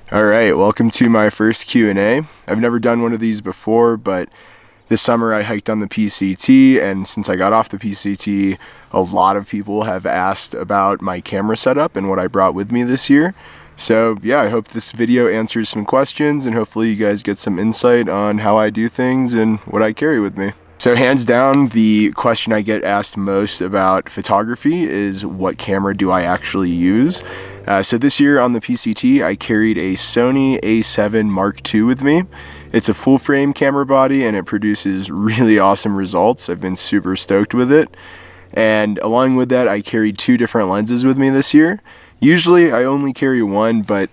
Alright, welcome to my first Q&A. I've never done one of these before, but this summer I hiked on the PCT, and since I got off the PCT, a lot of people have asked about my camera setup and what I brought with me this year. So yeah, I hope this video answers some questions, and hopefully you guys get some insight on how I do things and what I carry with me. So hands down, the question I get asked most about photography is what camera do I actually use? So this year on the PCT, I carried a Sony A7 Mark II with me. It's a full frame camera body and it produces really awesome results. I've been super stoked with it. And along with that, I carried two different lenses with me this year. Usually I only carry one, but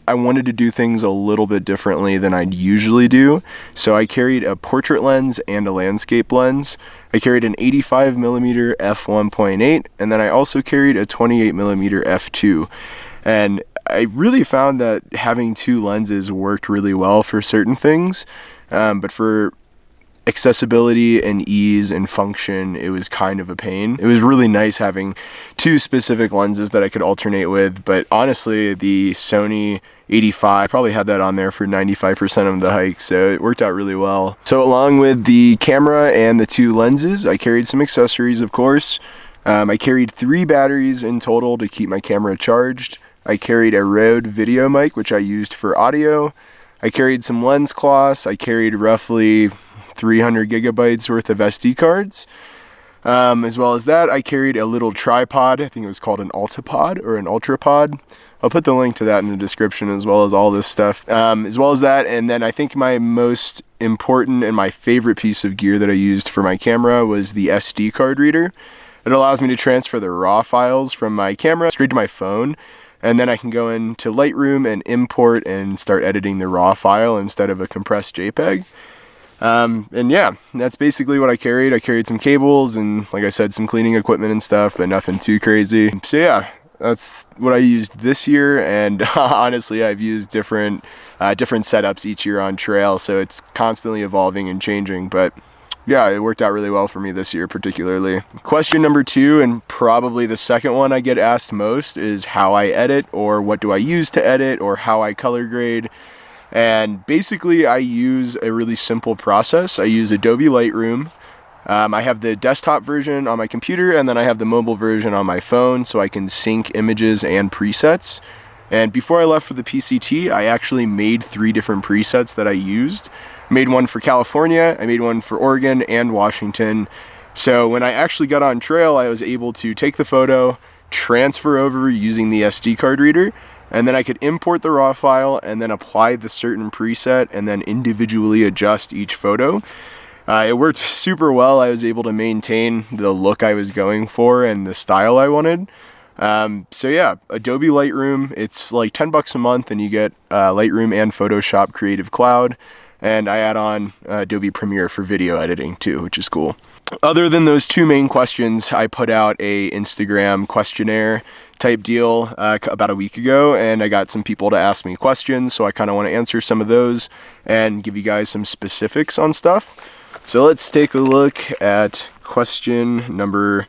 I wanted to do things a little bit differently than I'd usually do. So I carried a portrait lens and a landscape lens. I carried an 85mm f1.8, and then I also carried a 28mm f2. And I really found that having two lenses worked really well for certain things, but for accessibility and ease and function, it was kind of a pain. It was really nice having two specific lenses that I could alternate with, but honestly, the Sony 85, I probably had that on there for 95% of the hike, so it worked out really well. So along with the camera and the two lenses, I carried some accessories, of course. I carried 3 batteries in total to keep my camera charged. I carried a Rode video mic, which I used for audio. I carried some lens cloths. I carried roughly 300 gigabytes worth of SD cards. As well as that, I carried a little tripod. I think it was called an Altipod or an Ultrapod. I'll put the link to that in the description, as well as all this stuff. As well as that, and then I think my most important and my favorite piece of gear that I used for my camera was the SD card reader. It allows me to transfer the RAW files from my camera straight to my phone, and then I can go into Lightroom and import and start editing the RAW file instead of a compressed JPEG. And yeah, that's basically what I carried. I carried some cables and, like I said, some cleaning equipment and stuff, but nothing too crazy. So yeah, that's what I used this year, and honestly, I've used different setups each year on trail, so it's constantly evolving and changing, but yeah, it worked out really well for me this year particularly. Question number 2, and probably the second one I get asked most, is how I edit, or what do I use to edit, or how I color grade. And basically I use a really simple process. I use Adobe Lightroom. I have the desktop version on my computer, and then I have the mobile version on my phone, so I can sync images and presets. And before I left for the PCT, I actually made 3 different presets that I used. I made one for California, I made one for Oregon and Washington. So when I actually got on trail, I was able to take the photo, transfer over using the SD card reader, and then I could import the RAW file and then apply the certain preset and then individually adjust each photo. It worked super well. I was able to maintain the look I was going for and the style I wanted. So yeah, Adobe Lightroom, it's like $10 a month, and you get Lightroom and Photoshop Creative Cloud, and I add on Adobe Premiere for video editing too, which is cool. Other than those 2 main questions, I put out a Instagram questionnaire type deal about a week ago, and I got some people to ask me questions, so I kind of want to answer some of those and give you guys some specifics on stuff. So let's take a look at question number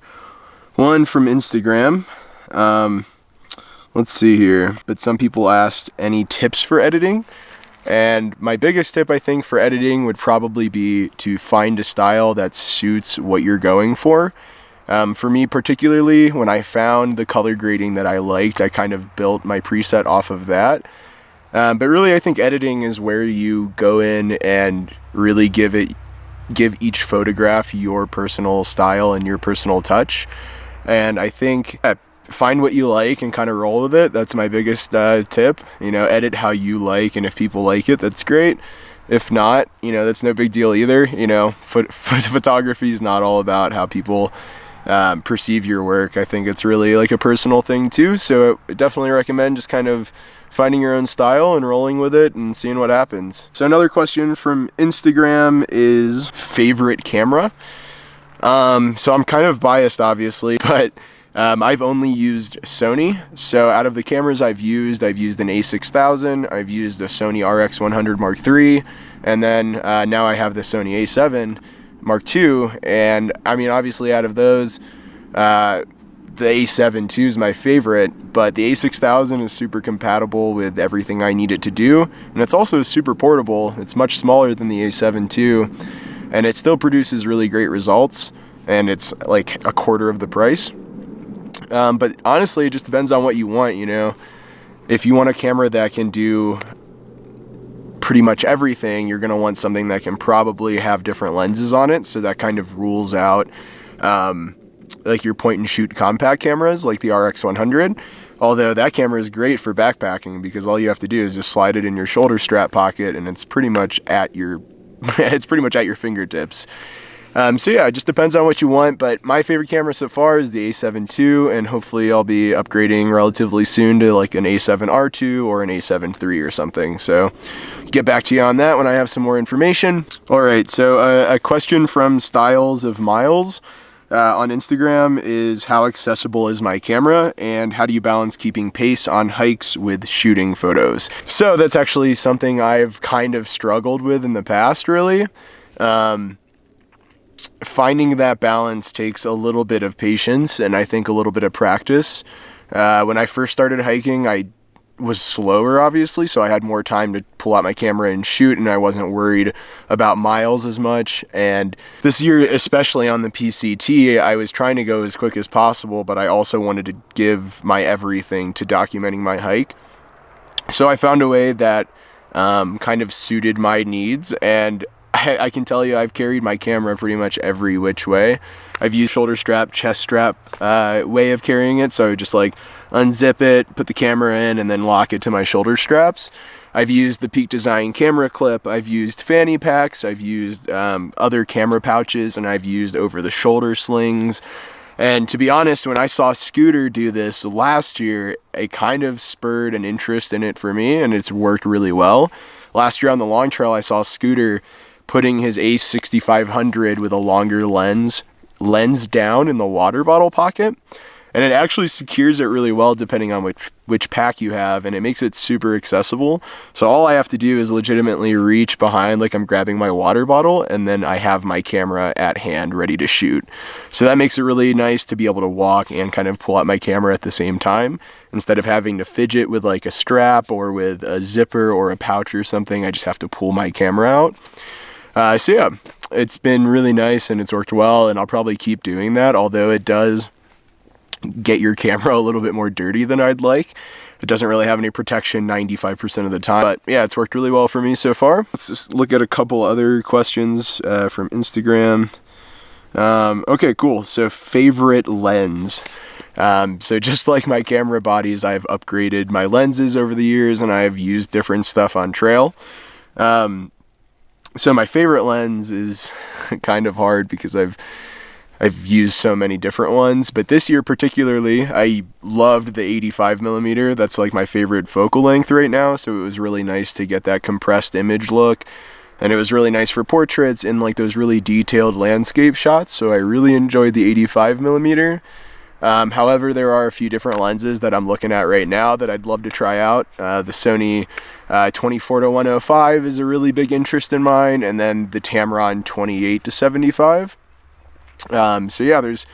1 from Instagram. Let's see here, but some people asked any tips for editing. And my biggest tip, I think, for editing would probably be to find a style that suits what you're going for. For me particularly, when I found the color grading that I liked, I kind of built my preset off of that. But really, I think editing is where you go in and really give each photograph your personal style and your personal touch. And I think find what you like and kind of roll with it. That's my biggest tip. You know, edit how you like, and if people like it, that's great. If not, you know, that's no big deal either. You know, photography is not all about how people perceive your work. I think it's really like a personal thing too. So I definitely recommend just kind of finding your own style and rolling with it and seeing what happens. So another question from Instagram is favorite camera. So I'm kind of biased, obviously, but I've only used Sony. So out of the cameras I've used an A6000, I've used a Sony RX100 Mark III, and then now I have the Sony A7 Mark II. And I mean, obviously out of those, the A7 II is my favorite, but the A6000 is super compatible with everything I need it to do, and it's also super portable. It's much smaller than the A7 II, and it still produces really great results, and it's like a quarter of the price. But honestly, it just depends on what you want, you know. If you want a camera that can do pretty much everything, you're going to want something that can probably have different lenses on it, so that kind of rules out like your point and shoot compact cameras like the RX100. Although that camera is great for backpacking because all you have to do is just slide it in your shoulder strap pocket and it's pretty much at your it's pretty much at your fingertips. So yeah, it just depends on what you want, but my favorite camera so far is the A7 II, and hopefully I'll be upgrading relatively soon to like an A7R2 or an A7 III or something. So get back to you on that when I have some more information. All right, so a question from Styles of Miles on Instagram is, how accessible is my camera, and how do you balance keeping pace on hikes with shooting photos? So that's actually something I've kind of struggled with in the past, really. Finding that balance takes a little bit of patience and I think a little bit of practice. When I first started hiking, I was slower, obviously, so I had more time to pull out my camera and shoot, and I wasn't worried about miles as much. And this year, especially on the PCT, I was trying to go as quick as possible, but I also wanted to give my everything to documenting my hike. So I found a way that kind of suited my needs, and I can tell you I've carried my camera pretty much every which way. I've used shoulder strap, chest strap way of carrying it, so I would just like unzip it, put the camera in, and then lock it to my shoulder straps. I've used the Peak Design camera clip, I've used fanny packs, I've used other camera pouches, and I've used over-the-shoulder slings. And to be honest, when I saw Scooter do this last year, it kind of spurred an interest in it for me, and it's worked really well. Last year on the long trail, I saw Scooter putting his A6500 with a longer lens down in the water bottle pocket, and it actually secures it really well depending on which pack you have, and it makes it super accessible. So all I have to do is legitimately reach behind like I'm grabbing my water bottle, and then I have my camera at hand ready to shoot. So that makes it really nice to be able to walk and kind of pull out my camera at the same time. Instead of having to fidget with like a strap or with a zipper or a pouch or something, I just have to pull my camera out. So yeah, it's been really nice and it's worked well, and I'll probably keep doing that, although it does get your camera a little bit more dirty than I'd like. It doesn't really have any protection 95% of the time, but yeah, it's worked really well for me so far. Let's just look at a couple other questions from Instagram. Okay, cool. So favorite lens. So just like my camera bodies, I've upgraded my lenses over the years and I've used different stuff on trail. So my favorite lens is kind of hard because I've used so many different ones, but this year particularly, I loved the 85 millimeter. That's like my favorite focal length right now. So it was really nice to get that compressed image look, and it was really nice for portraits and like those really detailed landscape shots. So I really enjoyed the 85 millimeter. However, there are a few different lenses that I'm looking at right now that I'd love to try out. The Sony 24-105 is a really big interest in mine, and then the Tamron 28-75. So yeah, there's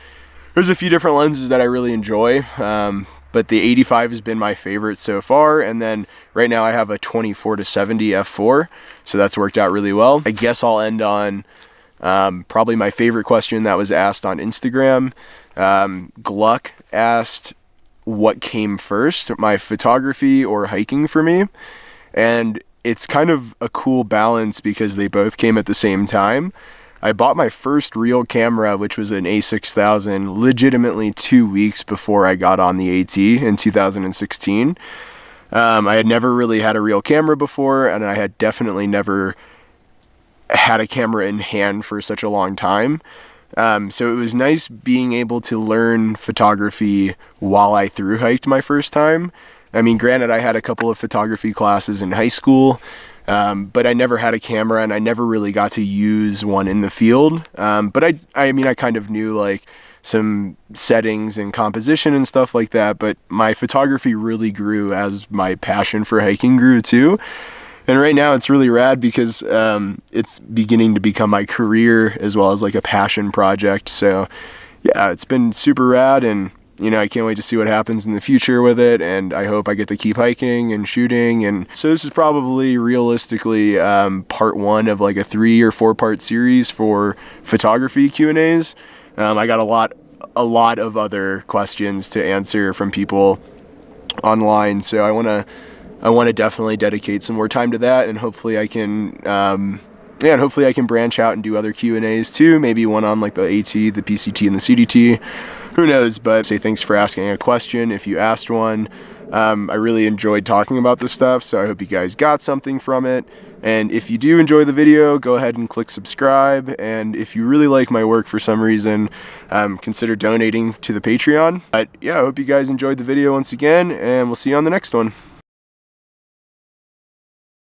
a few different lenses that I really enjoy, but the 85 has been my favorite so far, and then right now I have a 24-70 f4, so that's worked out really well. I guess I'll end on probably my favorite question that was asked on Instagram. Gluck asked what came first, my photography or hiking for me, and it's kind of a cool balance because they both came at the same time. I bought my first real camera, which was an A6000, legitimately 2 weeks before I got on the AT in 2016. I had never really had a real camera before, and I had definitely never had a camera in hand for such a long time. So it was nice being able to learn photography while I thru hiked my first time. I mean, granted, I had a couple of photography classes in high school, but I never had a camera and I never really got to use one in the field. But I mean, I kind of knew like some settings and composition and stuff like that, but my photography really grew as my passion for hiking grew too. And right now it's really rad because it's beginning to become my career as well as like a passion project. So yeah, it's been super rad, and you know, I can't wait to see what happens in the future with it, and I hope I get to keep hiking and shooting. And so this is probably realistically part 1 of like a 3 or 4 part series for photography Q&As. I got a lot of other questions to answer from people online, so I want to definitely dedicate some more time to that, and hopefully I can and hopefully I can branch out and do other Q&As too, maybe one on like the AT, the PCT, and the CDT. Who knows? But say thanks for asking a question if you asked one. I really enjoyed talking about this stuff, so I hope you guys got something from it. And if you do enjoy the video, go ahead and click subscribe. And if you really like my work for some reason, consider donating to the Patreon. But yeah, I hope you guys enjoyed the video once again, and we'll see you on the next one.